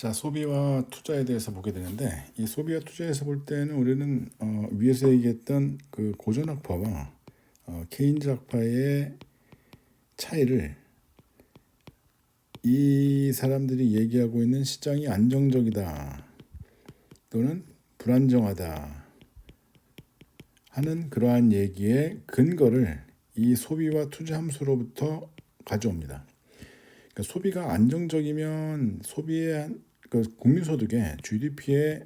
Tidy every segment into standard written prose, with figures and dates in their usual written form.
자, 소비와 투자에 대해서 보게 되는데, 이 소비와 투자에서 볼 때는 우리는 위에서 얘기했던 그 고전학파와 케인즈 학파의 차이를, 이 사람들이 얘기하고 있는 시장이 안정적이다 또는 불안정하다 하는 그러한 얘기의 근거를 이 소비와 투자 함수로부터 가져옵니다. 그러니까 소비가 안정적이면 그 국민소득의 GDP의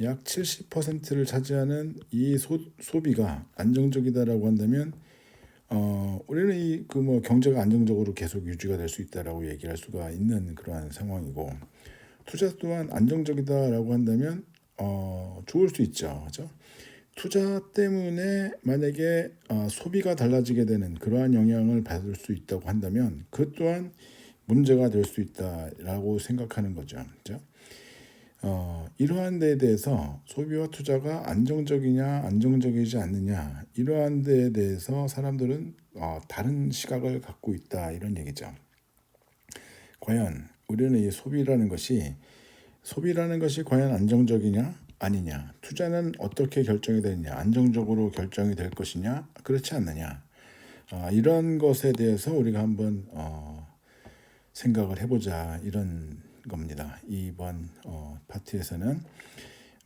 약 70%를 차지하는 이 소비가 안정적이다라고 한다면 우리는 이 그 뭐 경제가 안정적으로 계속 유지가 될 수 있다라고 얘기할 수가 있는 그러한 상황이고, 투자 또한 안정적이다라고 한다면 좋을 수 있죠, 그렇죠? 투자 때문에 만약에 소비가 달라지게 되는 그러한 영향을 받을 수 있다고 한다면 그 또한 문제가 될 수 있다라고 생각하는 거죠. 그렇죠? 이러한 데에 대해서 소비와 투자가 안정적이냐 안정적이지 않느냐, 이러한 데에 대해서 사람들은 다른 시각을 갖고 있다, 이런 얘기죠. 과연 우리는 이 소비라는 것이 과연 안정적이냐 아니냐, 투자는 어떻게 결정이 되느냐, 안정적으로 결정이 될 것이냐 그렇지 않느냐, 이런 것에 대해서 우리가 한번 생각을 해보자, 이런 겁니다. 이번 파트에서는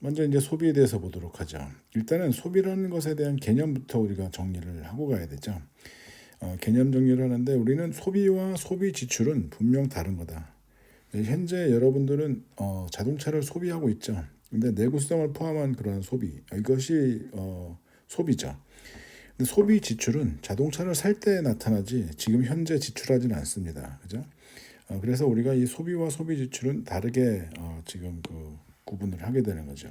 먼저 이제 소비에 대해서 보도록 하죠. 일단은 소비라는 것에 대한 개념부터 우리가 정리를 하고 가야 되죠. 개념 정리를 하는데, 우리는 소비와 소비 지출은 분명 다른 거다. 현재 여러분들은 자동차를 소비하고 있죠. 근데 내구성을 포함한 그런 소비, 이것이 소비죠. 근데 소비 지출은 자동차를 살 때 나타나지 지금 현재 지출하지는 않습니다. 그죠? 그래서 우리가 이 소비와 소비 지출은 다르게 지금 그 구분을 하게 되는 거죠.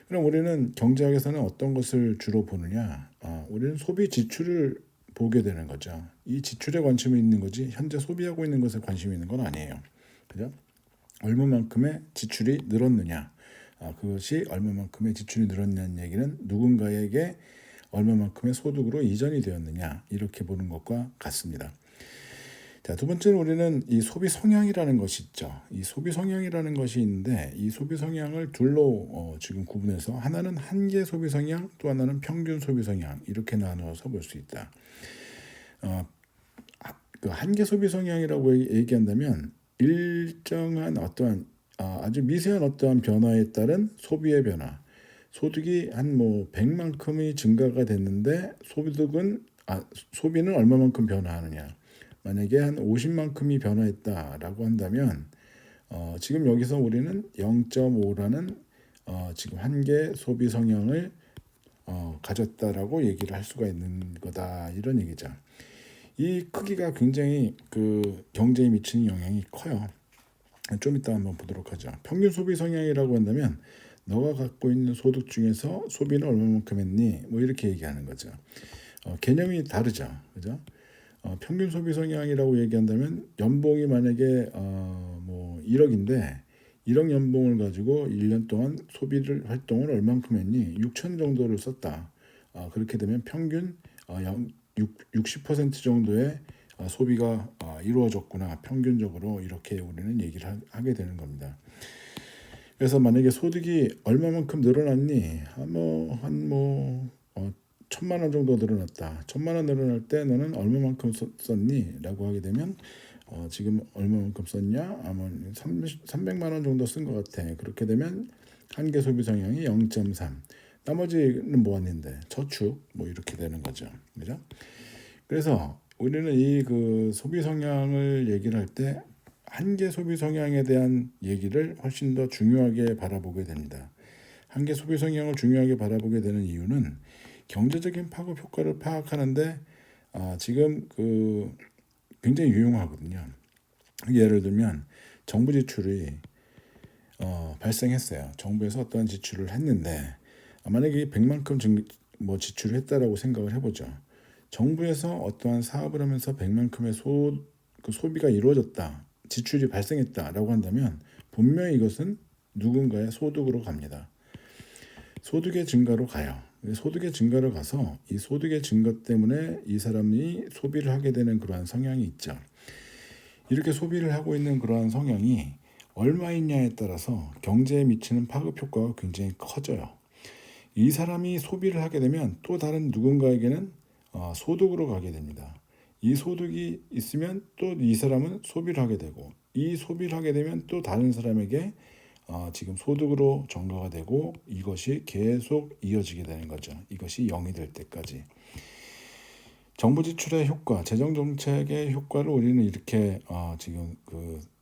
그럼 우리는 경제학에서는 어떤 것을 주로 보느냐? 우리는 소비 지출을 보게 되는 거죠. 이 지출에 관심이 있는 거지 현재 소비하고 있는 것에 관심이 있는 건 아니에요. 그죠? 얼마만큼의 지출이 늘었느냐? 그것이 얼마만큼의 지출이 늘었냐는 얘기는 누군가에게 얼마만큼의 소득으로 이전이 되었느냐, 이렇게 보는 것과 같습니다. 자, 두 번째는 우리는 이 소비 성향이라는 것이 있죠. 이 소비 성향이라는 것이 있는데, 이 소비 성향을 둘로 지금 구분해서, 하나는 한계 소비 성향, 또 하나는 평균 소비 성향, 이렇게 나누어서 볼 수 있다. 그 한계 소비 성향이라고 얘기한다면 일정한 어떠한 아주 미세한 어떠한 변화에 따른 소비의 변화, 소득이 한 100만큼이 증가가 됐는데 소비는 얼마만큼 변화하느냐. 만약에 한 50만큼이 변화했다라고 한다면 지금 여기서 우리는 0.5라는 지금 한계 소비 성향을 가졌다라고 얘기를 할 수가 있는 거다, 이런 얘기죠. 이 크기가 굉장히 그 경제에 미치는 영향이 커요. 좀 이따 한번 보도록 하죠. 평균 소비 성향이라고 한다면 너가 갖고 있는 소득 중에서 소비는 얼마만큼 했니? 이렇게 얘기하는 거죠. 개념이 다르죠. 그죠? 평균 소비 성향이라고 얘기한다면 연봉이 만약에 1억인데 1억 연봉을 가지고 1년 동안 소비를 활동을 얼만큼 했니? 6천 정도를 썼다. 그렇게 되면 평균 60% 정도의 소비가 이루어졌구나, 평균적으로, 이렇게 우리는 얘기를 하게 되는 겁니다. 그래서 만약에 소득이 얼마만큼 늘어났니? 천만 원 정도 늘어났다. 천만 원 늘어날 때 너는 얼마만큼 썼니? 라고 하게 되면 지금 얼마만큼 썼냐? 아마 300만 원 정도 쓴 것 같아. 그렇게 되면 한계 소비 성향이 0.3. 나머지는 모았는데 저축, 이렇게 되는 거죠. 그죠? 그래서 우리는 이 그 소비 성향을 얘기를 할 때 한계 소비 성향에 대한 얘기를 훨씬 더 중요하게 바라보게 됩니다. 한계 소비 성향을 중요하게 바라보게 되는 이유는 경제적인 파급 효과를 파악하는데 지금 그 굉장히 유용하거든요. 예를 들면 정부 지출이 발생했어요. 정부에서 어떠한 지출을 했는데 만약에 100만큼 지출을 했다라고 생각을 해보죠. 정부에서 어떠한 사업을 하면서 100만큼의 소비가 이루어졌다, 지출이 발생했다라고 한다면 분명히 이것은 누군가의 소득으로 갑니다. 소득의 증가로 가요. 소득의 증가로 가서 이 소득의 증가 때문에 이 사람이 소비를 하게 되는 그러한 성향이 있죠. 이렇게 소비를 하고 있는 그러한 성향이 얼마 있냐에 따라서 경제에 미치는 파급 효과가 굉장히 커져요. 이 사람이 소비를 하게 되면 또 다른 누군가에게는 소득으로 가게 됩니다. 이 소득이 있으면 또 이 사람은 소비를 하게 되고, 이 소비를 하게 되면 또 다른 사람에게 지금 소득으로 전가가 되고, 이것이 계속 이어지게 되는 거죠. 이것이 0이 될 때까지. 정부 지출의 효과, 재정 정책의 효과를 우리는 이렇게 지금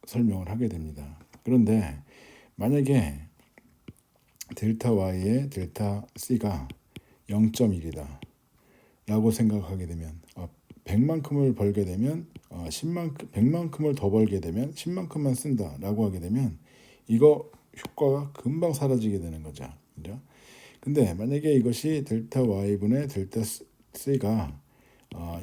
설명을 하게 됩니다. 그런데 만약에 델타 Y의 델타 C가 0.1이다 라고 생각하게 되면 100만큼을 벌게 되면 100만큼을 더 벌게 되면 10만큼만 쓴다 라고 하게 되면 이거 효과가 금방 사라지게 되는 거죠. 그죠? 근데 만약에 이것이 델타 Y분의 델타 C가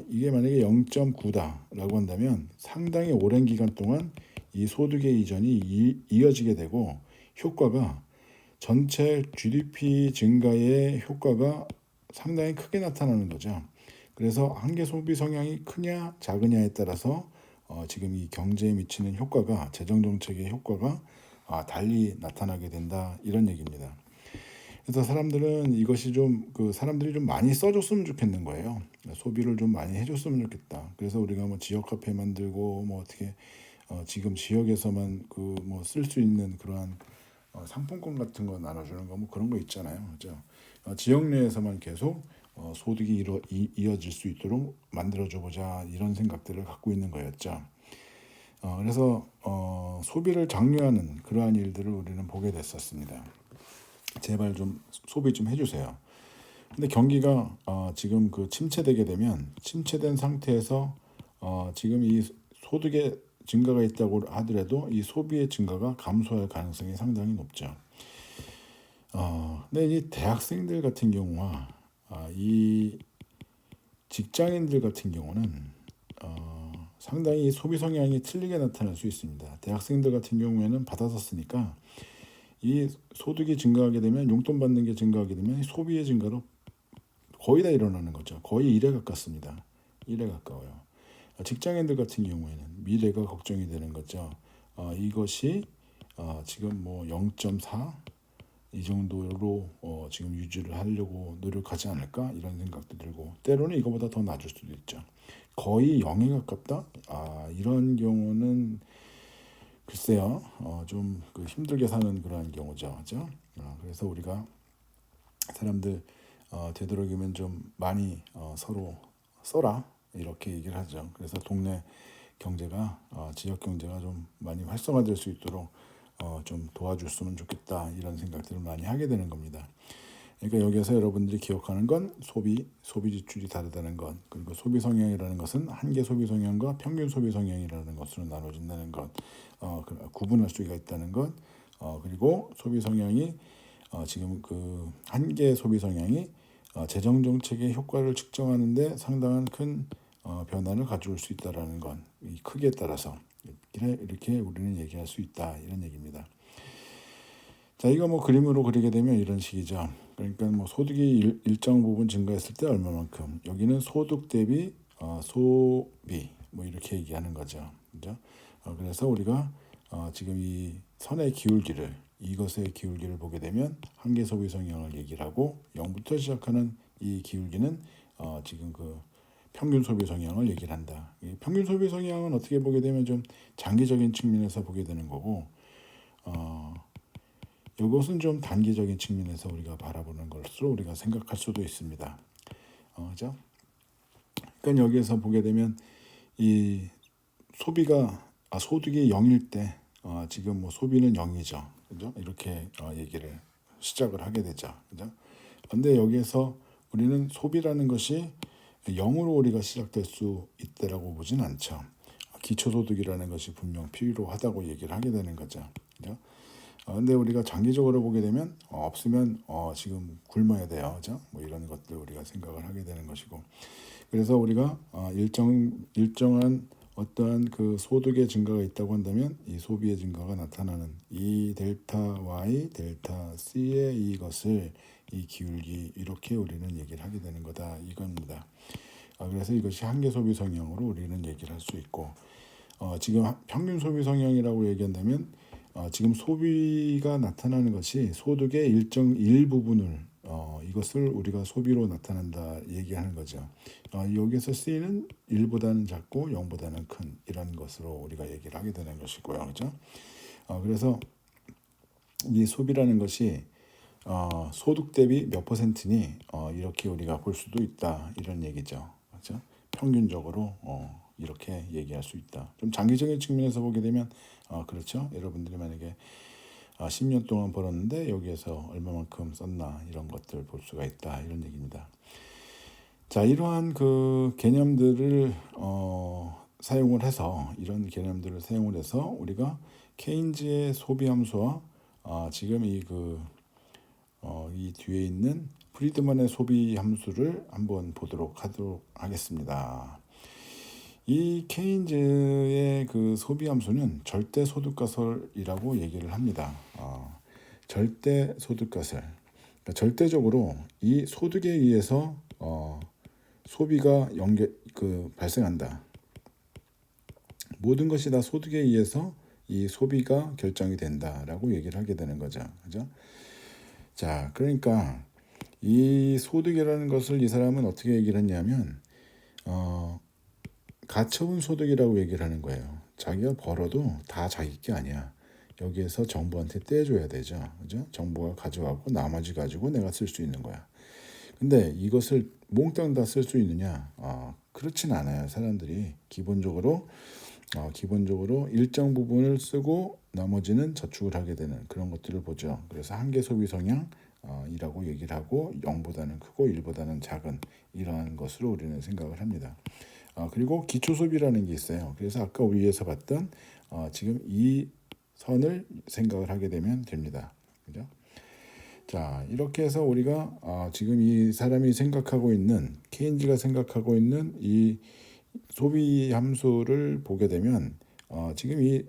이게 만약에 0.9다 라고 한다면 상당히 오랜 기간 동안 이 소득의 이전이 이어지게 되고, 효과가 전체 GDP 증가의 효과가 상당히 크게 나타나는 거죠. 그래서 한계 소비 성향이 크냐 작으냐에 따라서 지금 이 경제에 미치는 효과가, 재정 정책의 효과가 달리 나타나게 된다, 이런 얘기입니다. 그래서 사람들은 이것이 사람들이 좀 많이 써줬으면 좋겠는 거예요. 소비를 좀 많이 해줬으면 좋겠다. 그래서 우리가 뭐 지역 카페 만들고 뭐 어떻게 지금 지역에서만 뭐 쓸 수 있는 그러한 상품권 같은 거 나눠주는 거 뭐 그런 거 있잖아요. 그죠? 지역 내에서만 계속 소득이 이어질 수 있도록 만들어줘 보자, 이런 생각들을 갖고 있는 거였죠. 그래서 소비를 장려하는 그러한 일들을 우리는 보게 됐었습니다. 제발 좀 소비 좀 해주세요. 근데 경기가 지금 침체되게 되면, 침체된 상태에서 지금 이 소득의 증가가 있다고 하더라도 이 소비의 증가가 감소할 가능성이 상당히 높죠. 근데 이 대학생들 같은 경우와 이 직장인들 같은 경우는 상당히 소비 성향이 틀리게 나타날 수 있습니다. 대학생들 같은 경우에는 받아서 쓰니까 이 소득이 증가하게 되면, 용돈 받는 게 증가하게 되면 소비의 증가로 거의 다 일어나는 거죠. 거의 1에 가깝습니다. 1에 가까워요. 직장인들 같은 경우에는 미래가 걱정이 되는 거죠. 이것이 지금 뭐 0.4 이 정도로 지금 유지를 하려고 노력하지 않을까, 이런 생각도 들고, 때로는 이거보다 더 낮을 수도 있죠. 거의 0에 가깝다? 이런 경우는 글쎄요, 좀 힘들게 사는 그런 경우죠. 그죠? 그래서 우리가 사람들 되도록이면 좀 많이 서로 써라, 이렇게 얘기를 하죠. 그래서 동네 경제가 지역 경제가 좀 많이 활성화될 수 있도록 좀 도와줬으면 좋겠다, 이런 생각들을 많이 하게 되는 겁니다. 그러니까 여기서 여러분들이 기억하는 건 소비 지출이 다르다는 것, 그리고 소비 성향이라는 것은 한계 소비 성향과 평균 소비 성향이라는 것으로 나눠진다는 것, 구분할 수가 있다는 것, 그리고 소비 성향이 지금 한계 소비 성향이 재정 정책의 효과를 측정하는데 상당한 큰 변화를 가져올 수 있다라는 건, 이 크기에 따라서 이렇게 우리는 얘기할 수 있다, 이런 얘기입니다. 자, 이거 뭐 그림으로 그리게 되면 이런 식이죠. 그러니까 뭐 소득이 일정 부분 증가했을 때 얼마만큼, 여기는 소득 대비 소비, 뭐 이렇게 얘기하는 거죠. 그죠? 그래서 우리가 지금 이 선의 기울기를, 이것의 기울기를 보게 되면 한계 소비 성향을 얘기를 하고, 0부터 시작하는 이 기울기는 지금 평균 소비 성향을 얘기를 한다. 이 평균 소비 성향은 어떻게 보게 되면 좀 장기적인 측면에서 보게 되는 거고, 이것은 좀 단기적인 측면에서 우리가 바라보는 것으로 우리가 생각할 수도 있습니다. 그죠? 그러니까 여기에서 보게 되면 이 소득이 0일 때 지금 뭐 소비는 0이죠. 그죠? 이렇게 얘기를 시작을 하게 되죠. 그죠? 근데 여기에서 우리는 소비라는 것이 0으로 우리가 시작될 수 있다라고 보진 않죠. 기초소득이라는 것이 분명 필요하다고 얘기를 하게 되는 거죠. 그죠? 근데 우리가 장기적으로 보게 되면 없으면 지금 굶어야 돼요. 그죠? 뭐 이런 것들 우리가 생각을 하게 되는 것이고, 그래서 우리가 일정한 어떠한 소득의 증가가 있다고 한다면 이 소비의 증가가 나타나는 이 델타 Y, 델타 C의 이것을, 이 기울기, 이렇게 우리는 얘기를 하게 되는 거다, 이겁니다. 그래서 이것이 한계 소비 성향으로 우리는 얘기를 할 수 있고, 지금 평균 소비 성향이라고 얘기한다면 지금 소비가 나타나는 것이 소득의 일정 일부분을 이것을 우리가 소비로 나타난다 얘기하는 거죠. 여기서 C는 1보다는 작고 0보다는 큰 이런 것으로 우리가 얘기를 하게 되는 것이고요. 그죠? 그래서 이 소비라는 것이 소득 대비 몇 퍼센트니 이렇게 우리가 볼 수도 있다 이런 얘기죠. 그렇죠? 평균적으로 이렇게 얘기할 수 있다. 좀 장기적인 측면에서 보게 되면 그렇죠. 여러분들이 만약에 10년 동안 벌었는데 여기에서 얼마만큼 썼나 이런 것들 볼 수가 있다 이런 얘기입니다. 자, 이러한 그 개념들을 사용을 해서 이런 개념들을 사용을 해서 우리가 케인즈의 소비 함수와 지금 이 뒤에 있는 프리드만의 소비 함수를 한번 보도록 하겠습니다. 이 케인즈의 그 소비 함수는 절대 소득가설이라고 얘기를 합니다. 절대 소득가설. 그러니까 절대적으로 이 소득에 의해서 소비가 발생한다. 모든 것이 다 소득에 의해서 이 소비가 결정이 된다라고 얘기를 하게 되는 거죠. 그죠? 자, 그러니까 이 소득이라는 것을 이 사람은 어떻게 얘기를 했냐면 가처분 소득이라고 얘기를 하는 거예요. 자기가 벌어도 다 자기 게 아니야. 여기에서 정부한테 떼줘야 되죠. 그죠? 정부가 가져가고 나머지 가지고 내가 쓸 수 있는 거야. 근데 이것을 몽땅 다 쓸 수 있느냐? 그렇진 않아요. 사람들이 기본적으로 일정 부분을 쓰고 나머지는 저축을 하게 되는 그런 것들을 보죠. 그래서 한계 소비 성향이라고 얘기를 하고 0보다는 크고 1보다는 작은 이러한 것으로 우리는 생각을 합니다. 그리고 기초 소비라는 게 있어요. 그래서 아까 위에서 봤던 지금 이 선을 생각을 하게 되면 됩니다. 그죠? 자, 이렇게 해서 우리가 지금 이 사람이 생각하고 있는 케인즈가 생각하고 있는 이 소비 함수를 보게 되면 지금 이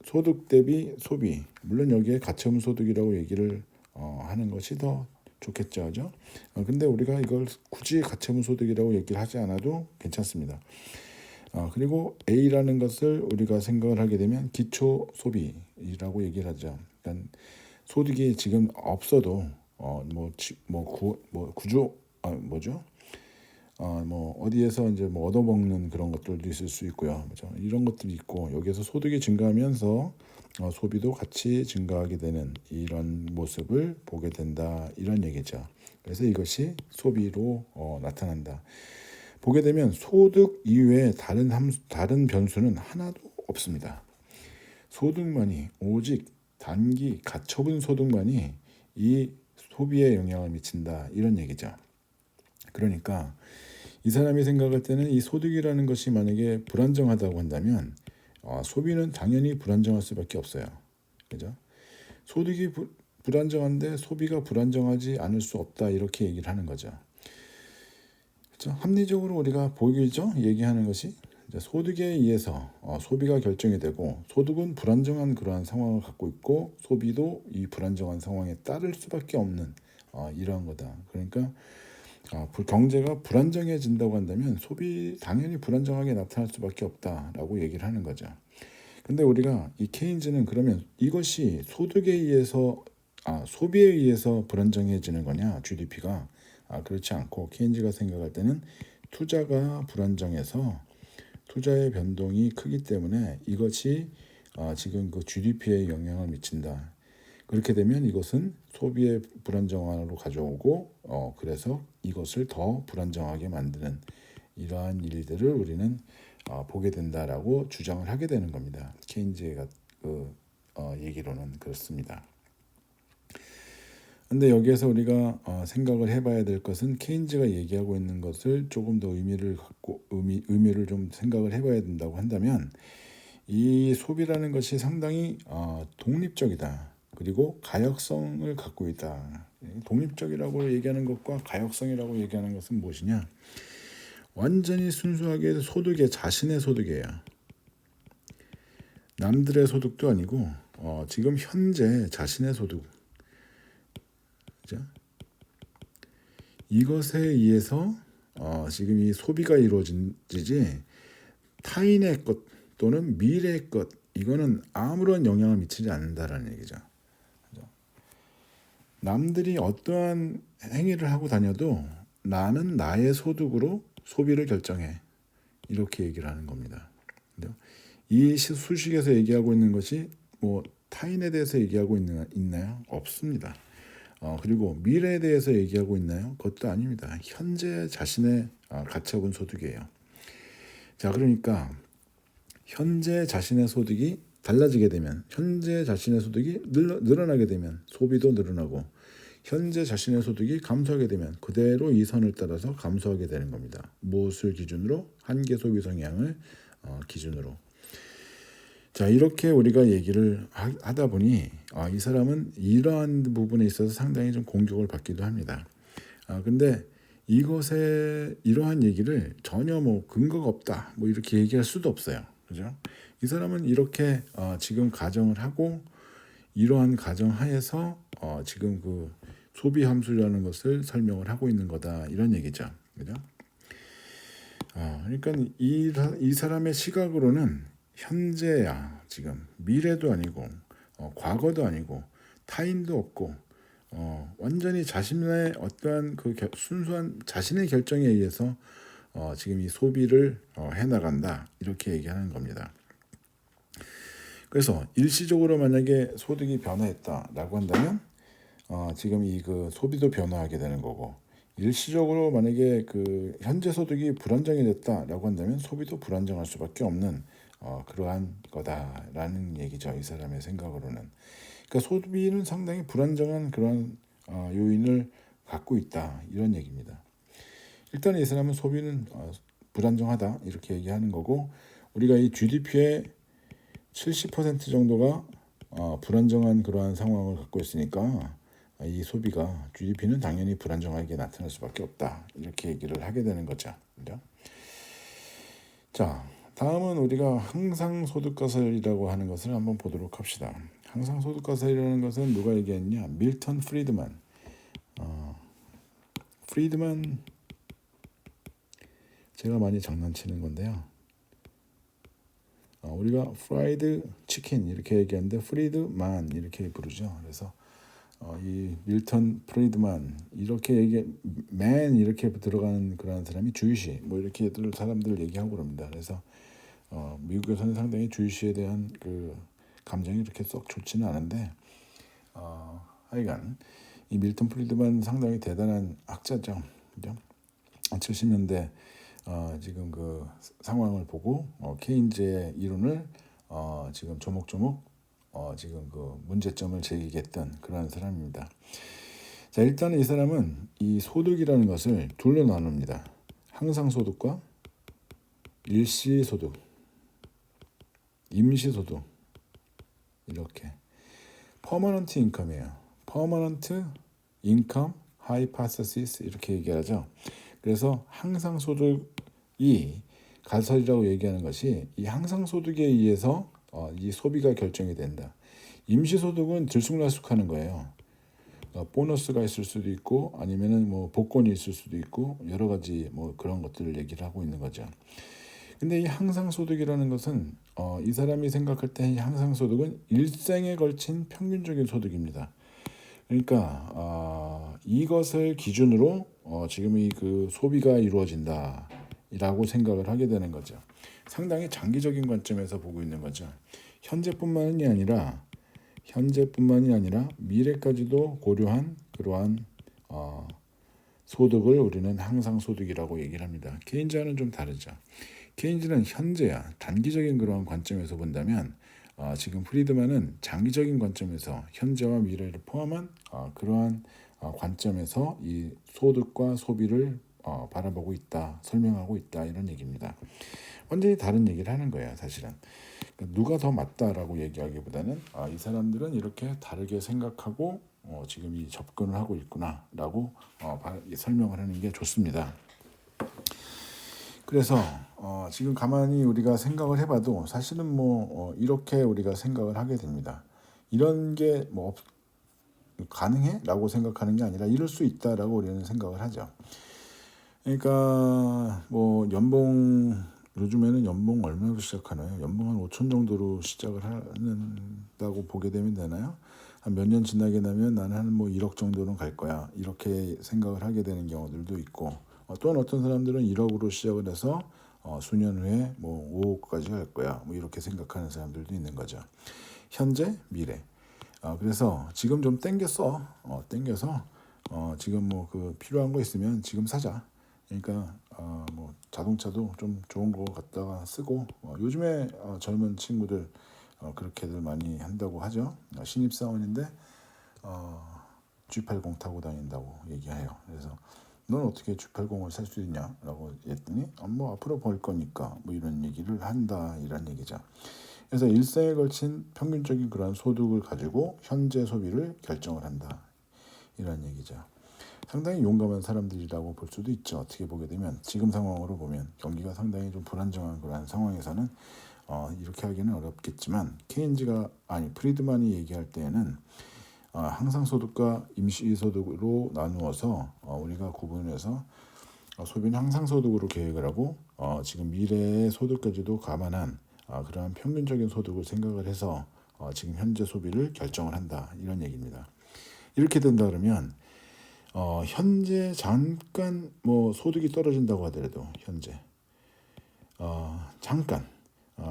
소득 대비 소비, 물론 여기에 가처분 소득이라고 얘기를 하는 것이 더 좋겠죠, 그죠? 근데 우리가 이걸 굳이 가처분 소득이라고 얘기를 하지 않아도 괜찮습니다. 그리고 A라는 것을 우리가 생각을 하게 되면 기초 소비라고 얘기를 하죠. 그러니까 소득이 지금 없어도 구조 뭐죠? 뭐 어디에서 이제 뭐 얻어먹는 그런 것들도 있을 수 있고요. 그렇죠? 이런 것들이 있고 여기에서 소득이 증가하면서 소비도 같이 증가하게 되는 이런 모습을 보게 된다 이런 얘기죠. 그래서 이것이 소비로 나타난다. 보게 되면 소득 이외에 다른 변수는 하나도 없습니다. 소득만이 오직 단기 가처분 소득만이 이 소비에 영향을 미친다 이런 얘기죠. 그러니까 이 사람이 생각할 때는 이 소득이라는 것이 만약에 불안정하다고 한다면 소비는 당연히 불안정할 수밖에 없어요. 그죠? 소득이 불안정한데 소비가 불안정하지 않을 수 없다 이렇게 얘기를 하는 거죠. 그렇죠? 합리적으로 우리가 보이죠? 얘기하는 것이 소득에 의해서 소비가 결정이 되고 소득은 불안정한 그러한 상황을 갖고 있고 소비도 이 불안정한 상황에 따를 수밖에 없는 이러한 거다. 그러니까 경제가 불안정해진다고 한다면 소비 당연히 불안정하게 나타날 수밖에 없다라고 얘기를 하는 거죠. 근데 우리가 이 케인즈는 그러면 이것이 소득에 의해서 소비에 의해서 불안정해지는 거냐 GDP가 그렇지 않고 케인즈가 생각할 때는 투자가 불안정해서 투자의 변동이 크기 때문에 이것이 지금 그 GDP에 영향을 미친다. 그렇게 되면 이것은 소비의 불안정화로 가져오고 그래서 이것을 더 불안정하게 만드는 이러한 일들을 우리는 보게 된다라고 주장을 하게 되는 겁니다. 케인즈의 얘기로는 그렇습니다. 근데 여기에서 우리가 생각을 해봐야 될 것은 케인즈가 얘기하고 있는 것을 조금 더 의미를 좀 생각을 해봐야 된다고 한다면 이 소비라는 것이 상당히 독립적이다. 그리고 가역성을 갖고 있다. 독립적이라고 얘기하는 것과 가역성이라고 얘기하는 것은 무엇이냐? 완전히 순수하게 자신의 소득이에요. 남들의 소득도 아니고 지금 현재 자신의 소득. 그죠? 이것에 의해서 지금 이 소비가 이루어지지 타인의 것 또는 미래의 것 이거는 아무런 영향을 미치지 않는다라는 얘기죠. 남들이 어떠한 행위를 하고 다녀도 나는 나의 소득으로 소비를 결정해. 이렇게 얘기를 하는 겁니다. 이 수식에서 얘기하고 있는 것이 뭐 타인에 대해서 얘기하고 있나요? 없습니다. 그리고 미래에 대해서 얘기하고 있나요? 그것도 아닙니다. 현재 자신의 가처분 소득이에요. 자, 그러니까 현재 자신의 소득이 달라지게 되면, 현재 자신의 소득이 늘어나게 되면 소비도 늘어나고, 현재 자신의 소득이 감소하게 되면 그대로 이 선을 따라서 감소하게 되는 겁니다. 무엇을 기준으로? 한계 소비 성향을 기준으로. 자, 이렇게 우리가 얘기를 하다 보니 이 사람은 이러한 부분에 있어서 상당히 좀 공격을 받기도 합니다. 근데 이것에 이러한 얘기를 전혀 뭐 근거가 없다 뭐 이렇게 얘기할 수도 없어요. 그죠? 이 사람은 이렇게 지금 가정을 하고 이러한 가정 하에서 지금 그 소비 함수라는 것을 설명을 하고 있는 거다 이런 얘기죠. 그죠? 그러니까 이 사람의 시각으로는 현재야 지금 미래도 아니고 과거도 아니고 타인도 없고 완전히 자신의 어떠한 그 순수한 자신의 결정에 의해서 지금 이 소비를 해나간다 이렇게 얘기하는 겁니다. 그래서 일시적으로 만약에 소득이 변화했다라고 한다면 지금 이 그 소비도 변화하게 되는 거고 일시적으로 만약에 그 현재 소득이 불안정해졌다라고 한다면 소비도 불안정할 수밖에 없는 그러한 거다라는 얘기죠. 이 사람의 생각으로는. 그러니까 소비는 상당히 불안정한 그런 요인을 갖고 있다 이런 얘기입니다. 일단 이 사람은 소비는 불안정하다 이렇게 얘기하는 거고 우리가 이 GDP의 70% 정도가 불안정한 그러한 상황을 갖고 있으니까 이 소비가 GDP는 당연히 불안정하게 나타날 수밖에 없다 이렇게 얘기를 하게 되는 거죠. 그죠? 자, 다음은 우리가 항상소득가설이라고 하는 것을 한번 보도록 합시다. 항상소득가설이라는 것은 누가 얘기했냐? 밀턴 프리드만. 프리드만 제가 많이 장난치는 건데요. 우리가 프라이드 치킨 이렇게 얘기하는데 프리드만 이렇게 부르죠. 그래서 이 밀턴 프리드만 이렇게 맨 이렇게 들어가는 그런 사람이 주이시 뭐 이렇게 사람들 얘기하고 그럽니다. 그래서 미국에서는 상당히 주이시에 대한 그 감정이 이렇게 썩 좋지는 않은데 하여간 이 밀턴 프리드만 상당히 대단한 학자죠. 그죠? 70년대 지금 그 상황을 보고 케인즈의 이론을 지금 조목조목 지금 그 문제점을 제기했던 그런 사람입니다. 자, 일단 이 사람은 이 소득이라는 것을 둘로 나눕니다. 항상소득과 일시소득, 임시소득 이렇게 퍼머넌트 인컴이에요. 퍼머넌트 인컴 하이파서시스 이렇게 얘기하죠. 그래서 항상소득이 가설이라고 얘기하는 것이 이 항상소득에 의해서 이 소비가 결정이 된다. 임시소득은 들쑥날쑥하는 거예요. 보너스가 있을 수도 있고 아니면은 뭐 복권이 있을 수도 있고 여러 가지 뭐 그런 것들을 얘기를 하고 있는 거죠. 근데 이 항상소득이라는 것은 이 사람이 생각할 때 이 항상소득은 일생에 걸친 평균적인 소득입니다. 그러니까 이것을 기준으로 지금 이 그 소비가 이루어진다라고 생각을 하게 되는 거죠. 상당히 장기적인 관점에서 보고 있는 거죠. 현재뿐만이 아니라 미래까지도 고려한 그러한 소득을 우리는 항상소득이라고 얘기를 합니다. 케인즈와는 좀 다르죠. 케인즈는 현재야 단기적인 그러한 관점에서 본다면 지금 프리드만은 장기적인 관점에서 현재와 미래를 포함한 그러한 관점에서 이 소득과 소비를 바라보고 있다, 설명하고 있다 이런 얘기입니다. 완전히 다른 얘기를 하는 거예요, 사실은. 누가 더 맞다라고 얘기하기보다는 이 사람들은 이렇게 다르게 생각하고 지금 이 접근을 하고 있구나라고 설명을 하는 게 좋습니다. 그래서 지금 가만히 우리가 생각을 해봐도 사실은 뭐 이렇게 우리가 생각을 하게 됩니다. 이런 게 뭐 가능해? 라고 생각하는 게 아니라 이럴 수 있다라고 우리는 생각을 하죠. 그러니까 뭐 연봉 요즘에는 연봉 얼마로 시작하나요? 연봉 한 5천 정도로 시작을 한다고 보게 되면 되나요? 한 몇 년 지나게 되면 나는 한 뭐 1억 정도는 갈 거야. 이렇게 생각을 하게 되는 경우들도 있고, 또한 어떤 사람들은 1억으로 시작을 해서 수년 후에 뭐 5억까지 갈 거야. 뭐 이렇게 생각하는 사람들도 있는 거죠. 현재, 미래. 그래서 지금 좀 땡겼어. 땡겨서 지금 뭐 그 필요한 거 있으면 지금 사자. 그러니까 뭐 자동차도 좀 좋은 거 갖다가 쓰고, 요즘에 젊은 친구들 그렇게들 많이 한다고 하죠. 신입사원인데 G80 타고 다닌다고 얘기해요. 그래서 넌 어떻게 G80을 살 수 있냐라고 했더니 뭐 앞으로 벌 거니까 뭐 이런 얘기를 한다, 이런 얘기죠. 그래서 일생에 걸친 평균적인 그런 소득을 가지고 현재 소비를 결정을 한다, 이런 얘기죠. 상당히 용감한 사람들이라고 볼 수도 있죠. 어떻게 보게 되면 지금 상황으로 보면 경기가 상당히 좀 불안정한 그런 상황에서는 이렇게 하기는 어렵겠지만, 프리드만이 얘기할 때에는 항상소득과 임시소득으로 나누어서 우리가 구분해서 소비는 항상소득으로 계획을 하고 지금 미래의 소득까지도 감안한 그러한 평균적인 소득을 생각을 해서 지금 현재 소비를 결정을 한다, 이런 얘기입니다. 이렇게 된다 그러면 현재 잠깐 뭐 소득이 떨어진다고 하더라도 현재 잠깐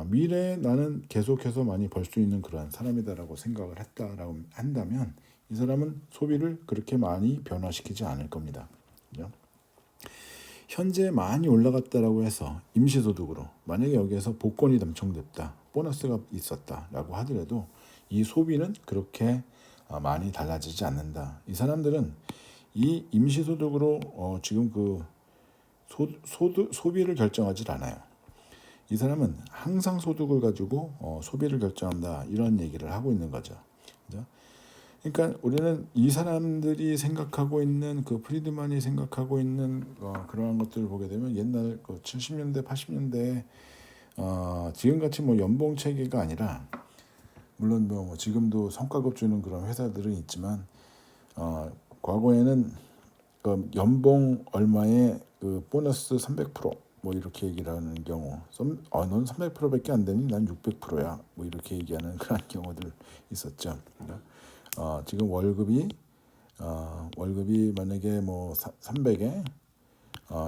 미래에 나는 계속해서 많이 벌 수 있는 그러한 사람이다라고 생각을 했다라고 한다면 이 사람은 소비를 그렇게 많이 변화시키지 않을 겁니다. 그죠? 현재 많이 올라갔다라고 해서 임시소득으로 만약에 여기에서 복권이 당첨됐다, 보너스가 있었다라고 하더라도 이 소비는 그렇게 많이 달라지지 않는다. 이 사람들은 이 임시소득으로 지금 그 소비를 결정하지 않아요. 이 사람은 항상 소득을 가지고 소비를 결정한다, 이런 얘기를 하고 있는 거죠. 그죠? 그러니까 우리는 이 사람들이 생각하고 있는 그 프리드만이 생각하고 있는 그러한 것들을 보게 되면 옛날 그 70년대, 80년대 지금같이 뭐 연봉 체계가 아니라, 물론 뭐 지금도 성과급 주는 그런 회사들은 있지만 과거에는 그 연봉 얼마에 그 보너스 300%뭐 이렇게 얘기를 하는 경우, 넌 300%밖에 안 되니 난 600%야 뭐 이렇게 얘기하는 그런 경우들 있었죠. 지금 월급이 만약에 뭐 300에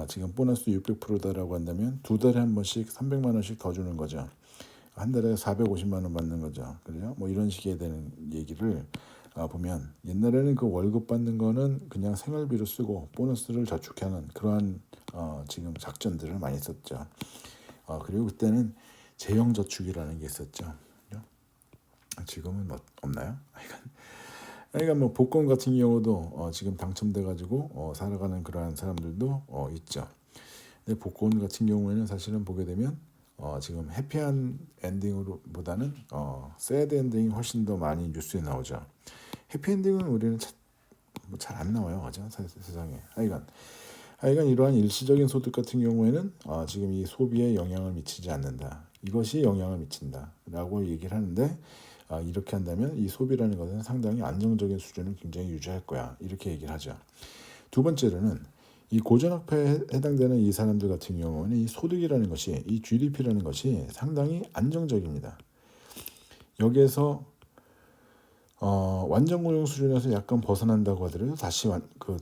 지금 보너스 600%다라고 한다면 두 달에 한 번씩 300만 원씩 더 주는 거죠. 한 달에 450만 원 받는 거죠. 그래요? 뭐 이런 식의 되는 얘기를 보면, 옛날에는 그 월급 받는 거는 그냥 생활비로 쓰고 보너스를 저축하는 그러한 지금 작전들을 많이 썼죠. 그리고 그때는 재형저축이라는 게 있었죠. 그죠? 지금은 없나요? 그러니까 뭐 복권 같은 경우도 지금 당첨돼 가지고 살아가는 그러한 사람들도 있죠. 근데 복권 같은 경우에는 사실은 보게 되면 지금 해피한 엔딩으로보다는 새드 엔딩이 훨씬 더 많이 뉴스에 나오죠. 해피엔딩은 우리는 잘 안 나와요, 그죠? 세상에. 하여간 이러한 일시적인 소득 같은 경우에는 지금 이 소비에 영향을 미치지 않는다. 이것이 영향을 미친다라고 얘기를 하는데, 이렇게 한다면 이 소비라는 것은 상당히 안정적인 수준을 굉장히 유지할 거야, 이렇게 얘기를 하죠. 두 번째로는 이 고전화폐에 해당되는 이 사람들 같은 경우는 이 소득이라는 것이, 이 GDP라는 것이 상당히 안정적입니다. 여기에서 완전 고용 수준에서 약간 벗어난다고 하더라도 다시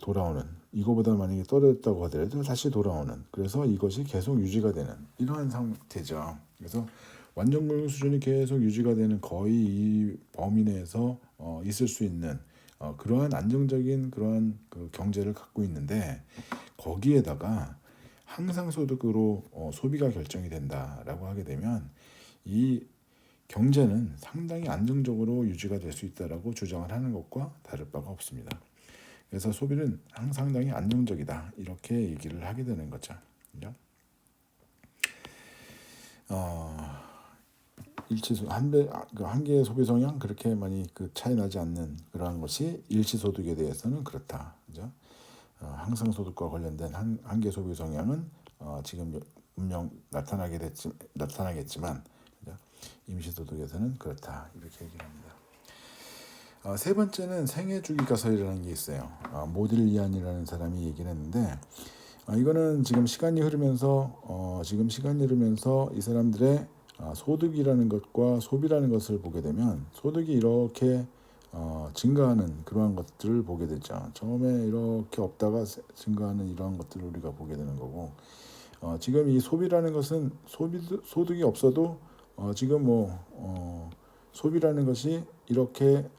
돌아오는, 이거보다 만약에 떨어졌다고 하더라도 다시 돌아오는, 그래서 이것이 계속 유지가 되는 이러한 상태죠. 그래서 완전 고용 수준이 계속 유지가 되는, 거의 이 범위 내에서 있을 수 있는 그러한 안정적인 그러한 그 경제를 갖고 있는데, 거기에다가 항상 소득으로 소비가 결정이 된다라고 하게 되면 이 경제는 상당히 안정적으로 유지가 될 수 있다라고 주장을 하는 것과 다를 바가 없습니다. 그래서 소비는 상당히 안정적이다, 이렇게 얘기를 하게 되는 거죠. 그죠? 한 개의 소비 성향 그렇게 많이 그 차이 나지 않는 그러한 것이 일시 소득에 대해서는 그렇다. 그죠? 항상 소득과 관련된 한계 소비 성향은 지금 분명 나타나겠지만, 그죠? 임시 소득에서는 그렇다, 이렇게 얘기를 합니다. 세 번째는 생애 주기 가설이라는 게 있어요. 모딜리안이라는 사람이 얘기를 했는데, 이거는 지금 시간이 흐르면서 이 사람들의 소득이라는 것과 소비라는 것을 보게 되면 소득이 이렇게 증가하는 그러한 것들을 보게 되죠. 처음에 이렇게 없다가 증가하는 이러한 것들을 우리가 보게 되는 거고, 지금 이 소비라는 것은 소득이 없어도 지금 소비라는 것이 이렇게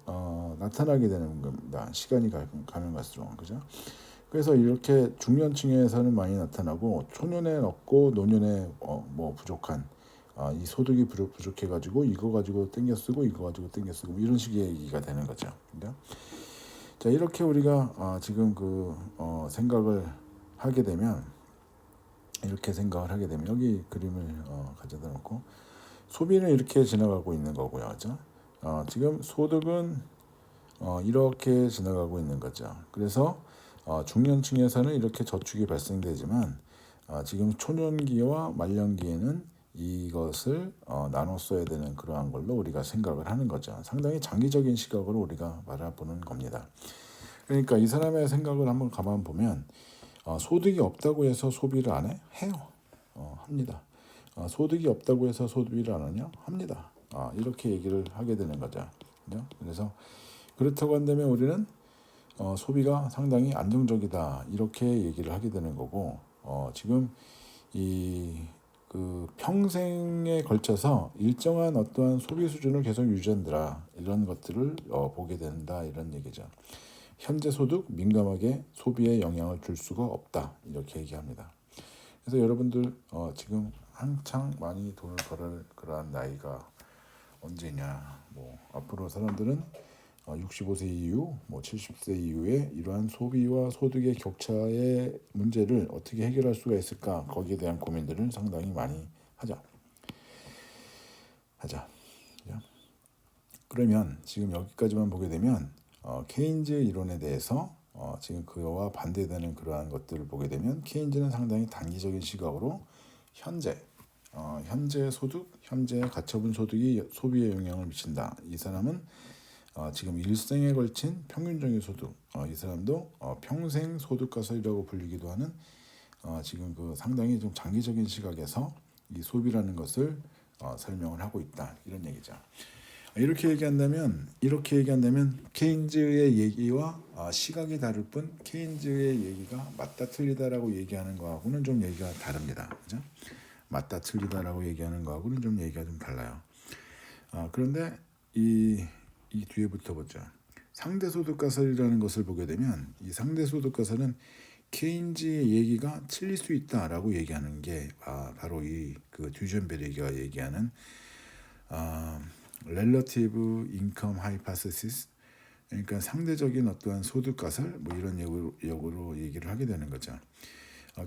나타나게 되는 겁니다. 시간이 가면 갈수록, 그죠? 그래서 이렇게 중년층에서는 많이 나타나고, 초년에 없고 노년에 부족한 이 소득이 부족해가지고 이거 가지고 땡겨 쓰고 이거 가지고 땡겨 쓰고 이런 식의 얘기가 되는 거죠. 그죠? 자, 이렇게 우리가 지금 생각을 하게 되면 여기 그림을 가져다 놓고 소비는 이렇게 지나가고 있는 거고요, 그죠? 지금 소득은 이렇게 지나가고 있는 거죠. 그래서 중년층에서는 이렇게 저축이 발생되지만 지금 초년기와 말년기에는 이것을 나눠 써야 되는 그러한 걸로 우리가 생각을 하는 거죠. 상당히 장기적인 시각으로 우리가 바라보는 겁니다. 그러니까 이 사람의 생각을 한번 가만 보면 소득이 없다고 해서 소비를 안 해? 해요. 합니다. 소득이 없다고 해서 소비를 안 하냐? 합니다. 이렇게 얘기를 하게 되는 거죠. 그죠? 그래서 그렇다고 한다면 우리는 소비가 상당히 안정적이다 이렇게 얘기를 하게 되는 거고, 지금 그 평생에 걸쳐서 일정한 어떠한 소비 수준을 계속 유지한다 이런 것들을 보게 된다 이런 얘기죠. 현재 소득 민감하게 소비에 영향을 줄 수가 없다 이렇게 얘기합니다. 그래서 여러분들 지금 한창 많이 돈을 벌을 그러한 나이가 언제냐, 앞으로 사람들은 65세 이후, 70세 이후에 이러한 소비와 소득의 격차의 문제를 어떻게 해결할 수가 있을까? 거기에 대한 고민들을 상당히 많이 하자. 그러면 지금 여기까지만 보게 되면 케인즈 이론에 대해서 지금 그와 반대되는 그러한 것들을 보게 되면 케인즈는 상당히 단기적인 시각으로 현재 소득, 현재 가처분 소득이 소비에 영향을 미친다. 이 사람은 지금 일생에 걸친 평균적인 소득, 이 사람도 평생 소득 가설이라고 불리기도 하는 지금 상당히 좀 장기적인 시각에서 이 소비라는 것을 설명을 하고 있다 이런 얘기죠. 이렇게 얘기한다면 케인즈의 얘기와 시각이 다를 뿐 케인즈의 얘기가 맞다 틀리다라고 얘기하는 거하고는 좀 얘기가 다릅니다. 그죠? 맞다 틀리다라고 얘기하는 거하고는 좀 얘기가 좀 달라요. 그런데 이 뒤에부터 보죠. 상대소득가설이라는 것을 보게 되면 이 상대소득가설은 케인즈의 얘기가 틀릴 수 있다라고 얘기하는 게 바로 그 듀젠베르기가 얘기하는 Relative Income Hypothesis, 그러니까 상대적인 어떠한 소득가설 이런 역으로 얘기를 하게 되는 거죠.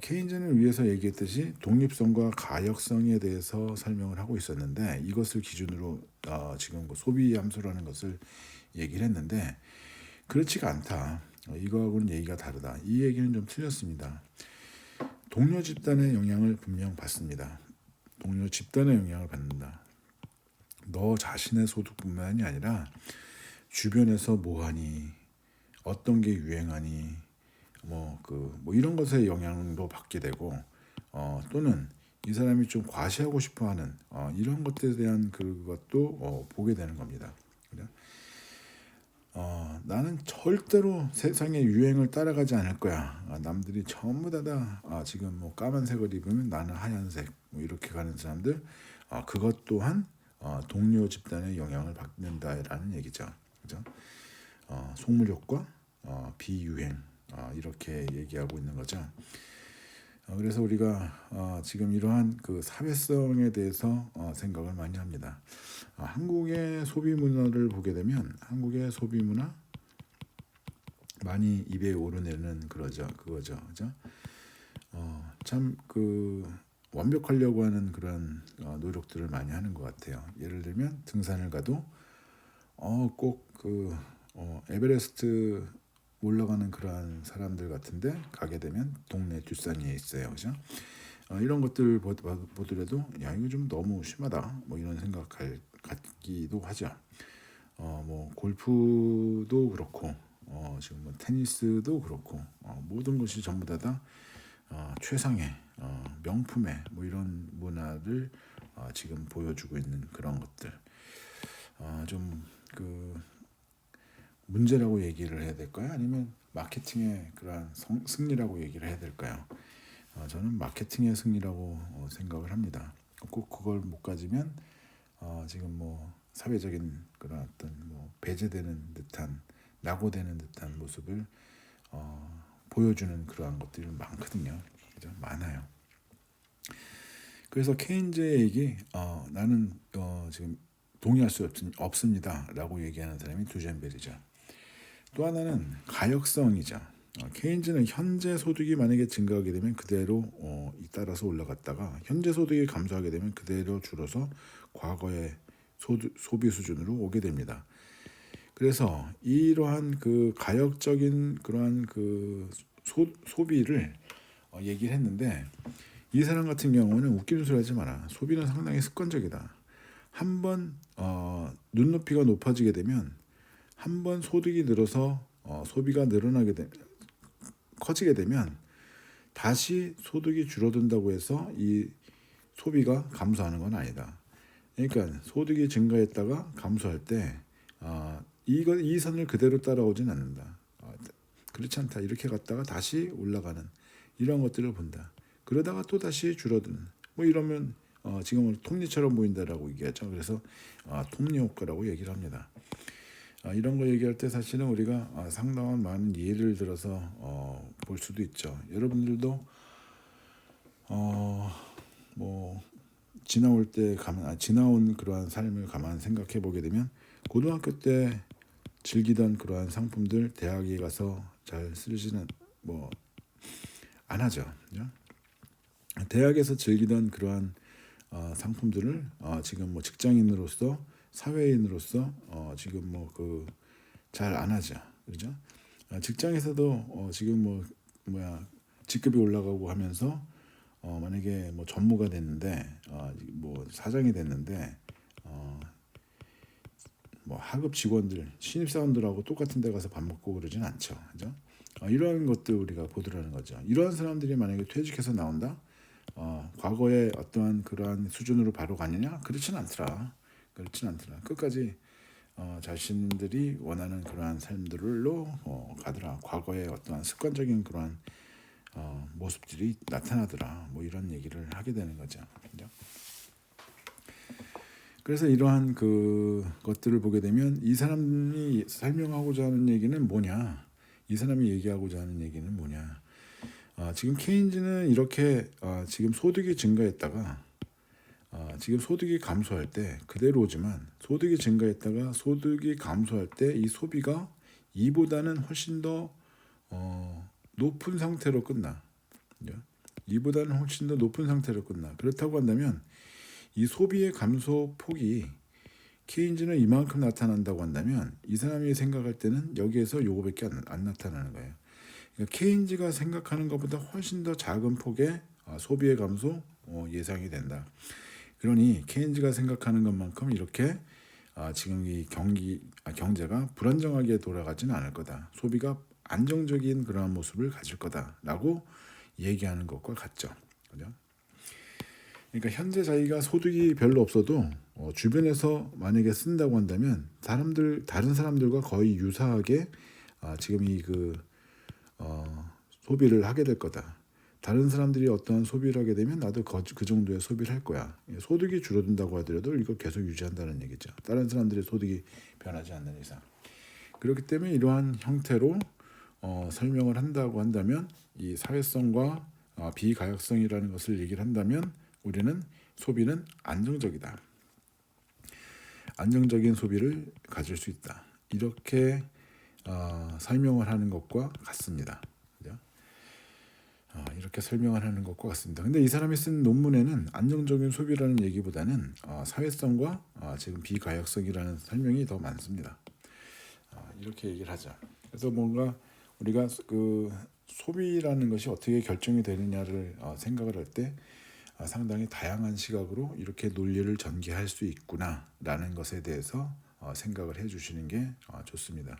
케인즈는 위에서 얘기했듯이 독립성과 가역성에 대해서 설명을 하고 있었는데 이것을 기준으로 지금 소비 함수라는 것을 얘기를 했는데 그렇지가 않다. 이거하고는 얘기가 다르다. 이 얘기는 좀 틀렸습니다. 동료 집단의 영향을 분명 받습니다. 동료 집단의 영향을 받는다. 너 자신의 소득뿐만이 아니라 주변에서 뭐하니, 어떤 게 유행하니, 이런 것에 영향도 받게 되고, 또는 이 사람이 좀 과시하고 싶어하는 이런 것들에 대한 그것도 보게 되는 겁니다. 그죠? 나는 절대로 세상의 유행을 따라가지 않을 거야. 남들이 전부 다 지금 까만색을 입으면 나는 하얀색 이렇게 가는 사람들, 그것 또한 동료 집단의 영향을 받는다라는 얘기죠. 그죠? 속물효과, 비유행 이렇게 얘기하고 있는 거죠. 그래서 우리가 지금 이러한 그 사회성에 대해서 생각을 많이 합니다. 한국의 소비 문화를 보게 되면 한국의 소비 문화 많이 입에 오르내는 그거죠. 그죠? 참 완벽하려고 하는 그런 노력들을 많이 하는 것 같아요. 예를 들면 등산을 가도 꼭 에베레스트 올라가는 그러한 사람들 같은데 가게 되면 동네 뒷산에 있어요. 그죠? 이런 것들 보더라도 야 이거 좀 너무 심하다. 이런 생각 갖기도 하죠. 골프도 그렇고 지금 테니스도 그렇고 모든 것이 전부 다 최상의 명품의 뭐 이런 문화를 지금 보여주고 있는 그런 것들 좀 그 문제라고 얘기를 해야 될까요? 아니면 마케팅의 그러한 승리라고 얘기를 해야 될까요? 저는 마케팅의 승리라고 생각을 합니다. 꼭 그걸 못 가지면 지금 뭐 사회적인 그런 어떤 뭐 배제되는 듯한 낙오되는 듯한 모습을 보여주는 그러한 것들이 많거든요. 그죠? 많아요. 그래서 케인즈의 얘기 나는 지금 동의할 수 없습니다라고 얘기하는 사람이 두젠벨이죠. 또 하나는 가역성이죠. 케인즈는 현재 소득이 만약에 증가하게 되면 그대로 따라서 올라갔다가 현재 소득이 감소하게 되면 그대로 줄어서 과거의 소비 수준으로 오게 됩니다. 그래서 이러한 그 가역적인 그러한 그 소비를 얘기를 했는데 이 사람 같은 경우는 웃기는 소리 하지 마라. 소비는 상당히 습관적이다. 한번 눈높이가 높아지게 되면 한번 소득이 늘어서 소비가 커지게 되면 다시 소득이 줄어든다고 해서 이 소비가 감소하는 건 아니다. 그러니까 소득이 증가했다가 감소할 때 이 선을 그대로 따라오진 않는다. 그렇지 않다. 이렇게 갔다가 다시 올라가는 이런 것들을 본다. 그러다가 또 다시 줄어드는 뭐 이러면 지금은 톱니처럼 보인다라고 얘기하죠. 그래서 톱니 효과라고 얘기를 합니다. 이런 거 얘기할 때 사실은 우리가 상당한 많은 예를 들어서 볼 수도 있죠. 여러분들도 뭐 지나온 그러한 삶을 가만 생각해 보게 되면 고등학교 때 즐기던 그러한 상품들 대학에 가서 잘 쓰지는 뭐 안 하죠. 그죠? 대학에서 즐기던 그러한 상품들을 지금 뭐 직장인으로서 사회인으로서 지금 뭐 그 잘 안 하죠. 그죠? 직장에서도 지금 직급이 올라가고 하면서 만약에 뭐 전무가 됐는데 뭐 사장이 됐는데 뭐 하급 직원들 신입사원들하고 똑같은 데 가서 밥 먹고 그러진 않죠. 그죠? 이러한 것들 우리가 보더라는 거죠. 이러한 사람들이 만약에 퇴직해서 나온다? 과거의 어떠한 그러한 수준으로 바로 가느냐? 그렇진 않더라. 끝까지 자신들이 원하는 그러한 삶들로 가더라. 과거의 어떠한 습관적인 그러한 모습들이 나타나더라. 뭐 이런 얘기를 하게 되는 거죠. 그죠? 그래서 이러한 그 것들을 보게 되면 이 사람이 설명하고자 하는 얘기는 뭐냐? 이 사람이 얘기하고자 하는 얘기는 뭐냐? 지금 케인즈는 이렇게 지금 소득이 증가했다가 지금 소득이 감소할 때 그대로지만 소득이 증가했다가 소득이 감소할 때 이 소비가 이보다는 훨씬 더 높은 상태로 끝나. 이보다는 훨씬 더 높은 상태로 끝나. 그렇다고 한다면 이 소비의 감소 폭이 케인즈는 이만큼 나타난다고 한다면 이 사람이 생각할 때는 여기에서 요거밖에 안 나타나는 거예요. 그러니까 케인즈가 생각하는 것보다 훨씬 더 작은 폭의 소비의 감소 예상이 된다. 그러니 케인즈가 생각하는 것만큼 이렇게 지금 이 경제가 불안정하게 돌아가지는 않을 거다. 소비가 안정적인 그러한 모습을 가질 거다라고 얘기하는 것과 같죠. 그죠? 그러니까 현재 자기가 소득이 별로 없어도 주변에서 만약에 쓴다고 한다면 다른 사람들과 거의 유사하게 지금 소비를 하게 될 거다. 다른 사람들이 어떠한 소비를 하게 되면 나도 그 정도의 소비를 할 거야. 소득이 줄어든다고 하더라도 이걸 계속 유지한다는 얘기죠. 다른 사람들의 소득이 변하지 않는 이상. 그렇기 때문에 이러한 형태로 설명을 한다고 한다면 이 사회성과 비가역성이라는 것을 얘기를 한다면 우리는 소비는 안정적이다. 안정적인 소비를 가질 수 있다. 이렇게 설명을 하는 것과 같습니다. 그죠? 이렇게 설명을 하는 것과 같습니다. 근데 이 사람이 쓴 논문에는 안정적인 소비라는 얘기보다는 사회성과 지금 비가역성이라는 설명이 더 많습니다. 이렇게 얘기를 하죠. 그래서 뭔가 우리가 그 소비라는 것이 어떻게 결정이 되느냐를 생각을 할 때 상당히 다양한 시각으로 이렇게 논리를 전개할 수 있구나라는 것에 대해서 생각을 해주시는 게 좋습니다.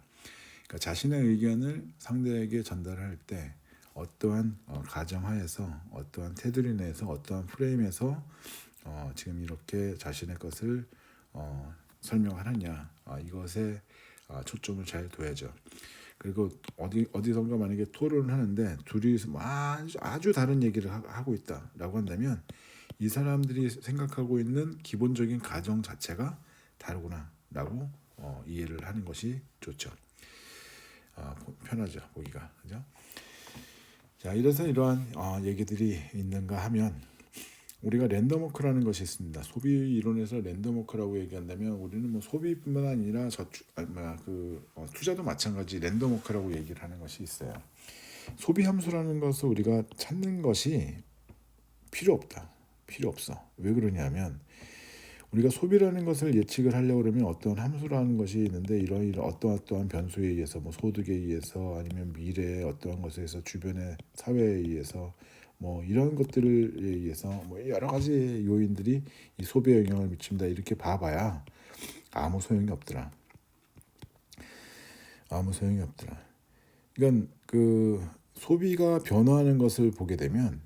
그러니까 자신의 의견을 상대에게 전달할 때 어떠한 가정하에서 어떠한 테두리 내에서 어떠한 프레임에서 지금 이렇게 자신의 것을 설명하느냐 이것에 초점을 잘 둬야죠. 그리고 어디선가 만약에 토론을 하는데 둘이 아주 다른 얘기를 하고 있다라고 한다면 이 사람들이 생각하고 있는 기본적인 가정 자체가 다르구나라고 이해를 하는 것이 좋죠. 편하죠 보기가. 그죠? 자, 이래서 이러한 얘기들이 있는가 하면 우리가 랜덤워크라는 것이 있습니다. 소비 이론에서 랜덤워크라고 얘기한다면 우리는 뭐 소비뿐만 아니라 투자도 마찬가지 랜덤워크라고 얘기를 하는 것이 있어요. 소비 함수라는 것을 우리가 찾는 것이 필요 없어. 왜 그러냐면 우리가 소비라는 것을 예측을 하려고 그러면 어떤 함수라는 것이 있는데 이런 어떠한 변수에 의해서 뭐 소득에 의해서 아니면 미래의 어떠한 것에 의해서 주변의 사회에 의해서 뭐 이런 것들에 의해서 뭐 여러 가지 요인들이 이 소비에 영향을 미칩니다. 이렇게 봐봐야 아무 소용이 없더라. 그러니까 그 소비가 변화하는 것을 보게 되면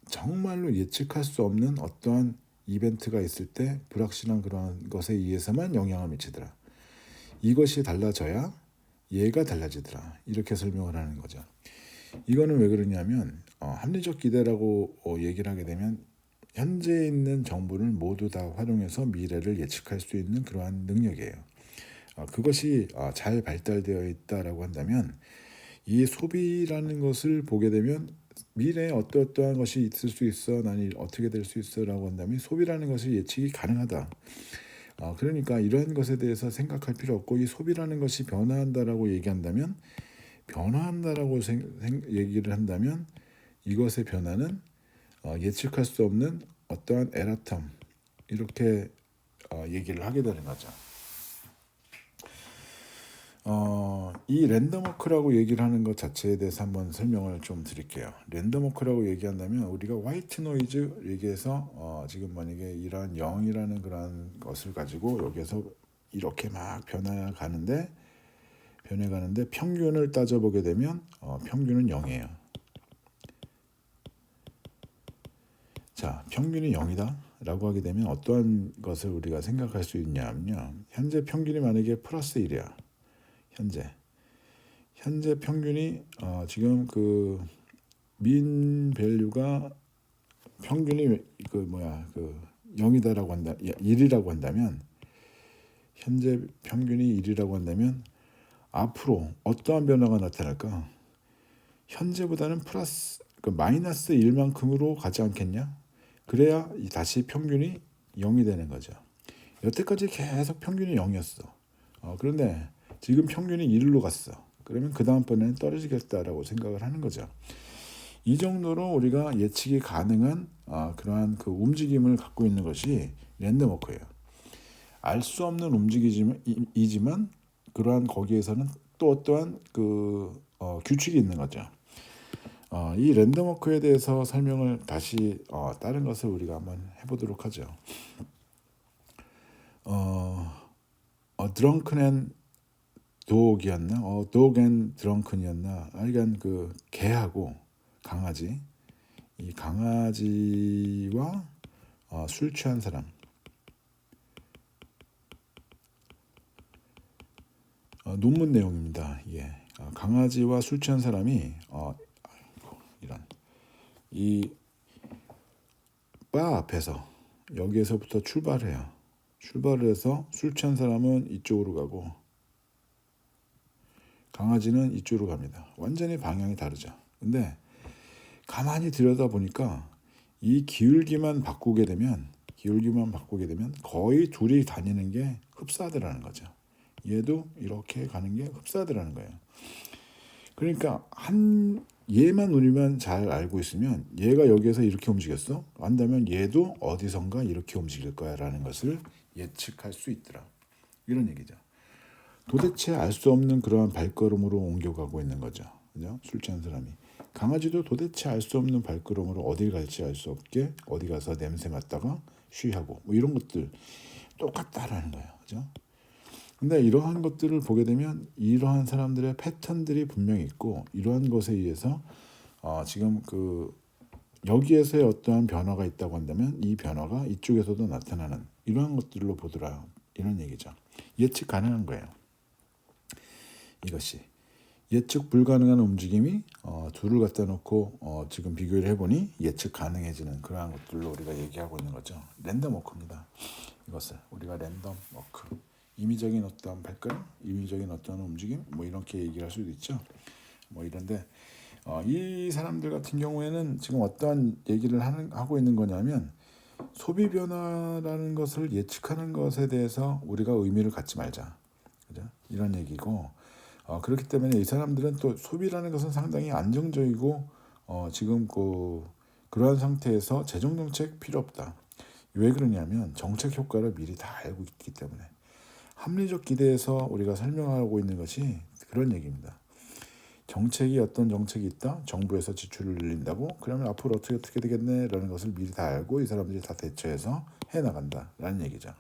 정말로 예측할 수 없는 어떠한 이벤트가 있을 때 불확실한 그러한 것에 의해서만 영향을 미치더라. 이것이 달라져야 얘가 달라지더라. 이렇게 설명을 하는 거죠. 이거는 왜 그러냐면 합리적 기대라고 얘기를 하게 되면 현재 있는 정보를 모두 다 활용해서 미래를 예측할 수 있는 그러한 능력이에요. 그것이 잘 발달되어 있다라고 한다면 이 소비라는 것을 보게 되면 미래에 어떠한 것이 있을 수 있어, 나는 어떻게 될 수 있어라고 한다면 소비라는 것이 예측이 가능하다. 그러니까 이러한 것에 대해서 생각할 필요 없고 이 소비라는 것이 변화한다라고 얘기한다면 얘기를 한다면 이것의 변화는 예측할 수 없는 어떠한 에라텀 이렇게 얘기를 하게 되는 거죠. 이 랜덤워크라고 얘기를 하는 것 자체에 대해서 한번 설명을 좀 드릴게요. 랜덤워크라고 얘기한다면 우리가 화이트 노이즈 얘기해서 지금 만약에 이러한 0이라는 그런 것을 가지고 여기에서 이렇게 막 변해가는데 평균을 따져보게 되면 평균은 0이에요. 자, 평균이 0이다 라고 하게 되면 어떠한 것을 우리가 생각할 수 있냐면요. 현재 평균이 만약에 플러스 1이야. 현재 평균이 지금 그 민 밸류가 평균이 0이다라고 한다 1이라고 한다면 현재 평균이 1이라고 한다면 앞으로 어떠한 변화가 나타날까? 현재보다는 마이너스 1만큼으로 가지 않겠냐? 그래야 다시 평균이 0이 되는 거죠. 여태까지 계속 평균이 0이었어. 그런데 지금 평균이 1로 갔어. 그러면 그 다음번에는 떨어지겠다라고 생각을 하는 거죠. 이 정도로 우리가 예측이 가능한 그러한 그 움직임을 갖고 있는 것이 랜덤워크예요. 알 수 없는 움직임이지만 그러한 거기에서는 또 어떠한 규칙이 있는 거죠. 이 랜덤워크에 대해서 설명을 다시 다른 것을 우리가 한번 해보도록 하죠. 드렁큰 앤 독이었나? 독앤 드렁큰이었나? 하여간 그 개하고 강아지, 이 강아지와 술 취한 사람. 논문 내용입니다. 예. 강아지와 술 취한 사람이 이런 이 바 앞에서 여기에서부터 출발을 해서 술 취한 사람은 이쪽으로 가고 강아지는 이쪽으로 갑니다. 완전히 방향이 다르죠. 근데 가만히 들여다보니까 이 기울기만 바꾸게 되면 거의 둘이 다니는 게 흡사하더라는 거죠. 얘도 이렇게 가는 게 흡사하더라는 거예요. 그러니까 얘만 우리만 잘 알고 있으면 얘가 여기에서 이렇게 움직였어? 안다면 얘도 어디선가 이렇게 움직일 거야 라는 것을 예측할 수 있더라. 이런 얘기죠. 도대체 알 수 없는 그러한 발걸음으로 옮겨가고 있는 거죠. 그죠? 술 취한 사람이. 강아지도 도대체 알 수 없는 발걸음으로 어딜 갈지 알 수 없게 어디 가서 냄새 맡다가 쉬하고 뭐 이런 것들 똑같다라는 거예요. 그죠? 근데 이러한 것들을 보게 되면 이러한 사람들의 패턴들이 분명히 있고 이러한 것에 의해서 지금 여기에서의 어떠한 변화가 있다고 한다면 이 변화가 이쪽에서도 나타나는 이러한 것들로 보더라 이런 얘기죠. 예측 가능한 거예요. 이것이 예측 불가능한 움직임이 둘을 갖다 놓고 지금 비교를 해보니 예측 가능해지는 그러한 것들로 우리가 얘기하고 있는 거죠. 랜덤 워크입니다. 이것을 우리가 랜덤 워크, 임의적인 어떤 발걸음, 임의적인 어떤 움직임, 뭐 이렇게 얘기를 할 수도 있죠. 뭐 이런데 이 사람들 같은 경우에는 지금 어떠한 얘기를 하고 있는 거냐면 소비 변화라는 것을 예측하는 것에 대해서 우리가 의미를 갖지 말자, 그죠? 이런 얘기고. 그렇기 때문에 이 사람들은 또 소비라는 것은 상당히 안정적이고 지금 그러한 상태에서 재정 정책 필요 없다. 왜 그러냐면 정책 효과를 미리 다 알고 있기 때문에 합리적 기대에서 우리가 설명하고 있는 것이 그런 얘기입니다. 정책이 어떤 정책이 있다. 정부에서 지출을 늘린다고. 그러면 앞으로 어떻게 되겠네라는 것을 미리 다 알고 이 사람들이 다 대처해서 해나간다라는 얘기죠.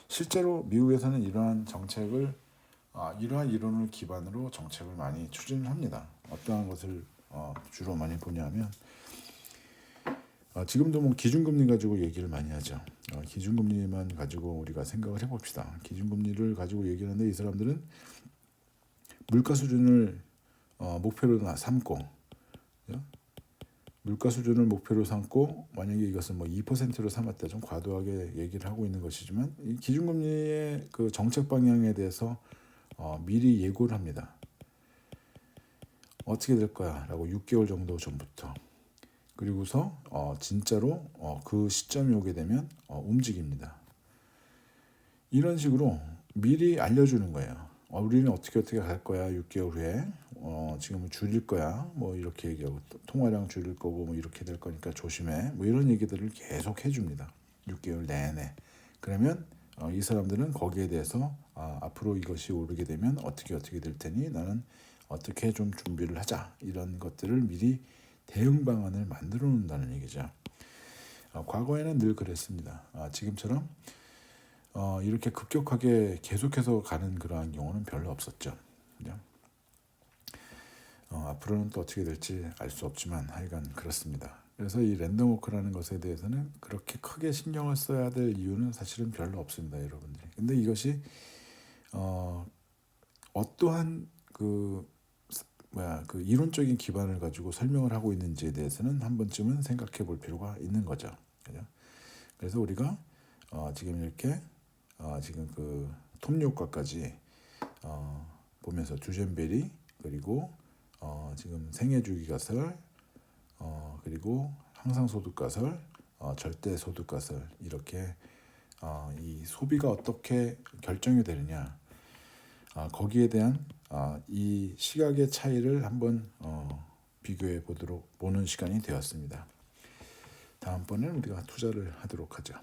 실제로 미국에서는 이러한 정책을 이러한 이론을 기반으로 정책을 많이 추진을 합니다. 어떠한 것을 주로 많이 보냐면 지금도 뭐 기준금리 가지고 얘기를 많이 하죠. 기준금리만 가지고 우리가 생각을 해봅시다. 기준금리를 가지고 얘기를 하는데 이 사람들은 물가 수준을 목표로 삼고, 물가 수준을 목표로 삼고 만약에 이것을 뭐 2%로 삼았다, 좀 과도하게 얘기를 하고 있는 것이지만 이 기준금리의 그 정책 방향에 대해서 미리 예고를 합니다. 어떻게 될 거야라고 6개월 정도 전부터. 그리고서 진짜로 그 시점이 오게 되면 움직입니다. 이런 식으로 미리 알려주는 거예요. 우리는 어떻게 갈 거야 6개월 후에. 지금은 줄일 거야. 뭐 이렇게 얘기하고 통화량 줄일 거고 뭐 이렇게 될 거니까 조심해. 뭐 이런 얘기들을 계속 해줍니다. 6개월 내내. 그러면 이 사람들은 거기에 대해서 앞으로 이것이 오르게 되면 어떻게 될 테니 나는 어떻게 좀 준비를 하자. 이런 것들을 미리 대응 방안을 만들어 놓는다는 얘기죠. 과거에는 늘 그랬습니다. 지금처럼 이렇게 급격하게 계속해서 가는 그러한 경우는 별로 없었죠. 그죠? 앞으로는 또 어떻게 될지 알 수 없지만 하여간 그렇습니다. 그래서 이 랜덤 워크라는 것에 대해서는 그렇게 크게 신경을 써야 될 이유는 사실은 별로 없습니다, 여러분들이. 근데 이것이 어떠한 그 이론적인 기반을 가지고 설명을 하고 있는지에 대해서는 한 번쯤은 생각해 볼 필요가 있는 거죠. 그죠? 그래서 우리가 지금 이렇게 지금 그 톱니 효과까지 보면서 주젠베리 그리고 지금 생애주기가설 그리고 항상소득가설 절대소득가설 이렇게 이 소비가 어떻게 결정이 되느냐 거기에 대한 이 시각의 차이를 한번 비교해 보는 시간이 되었습니다. 다음번에 우리가 투자를 하도록 하죠.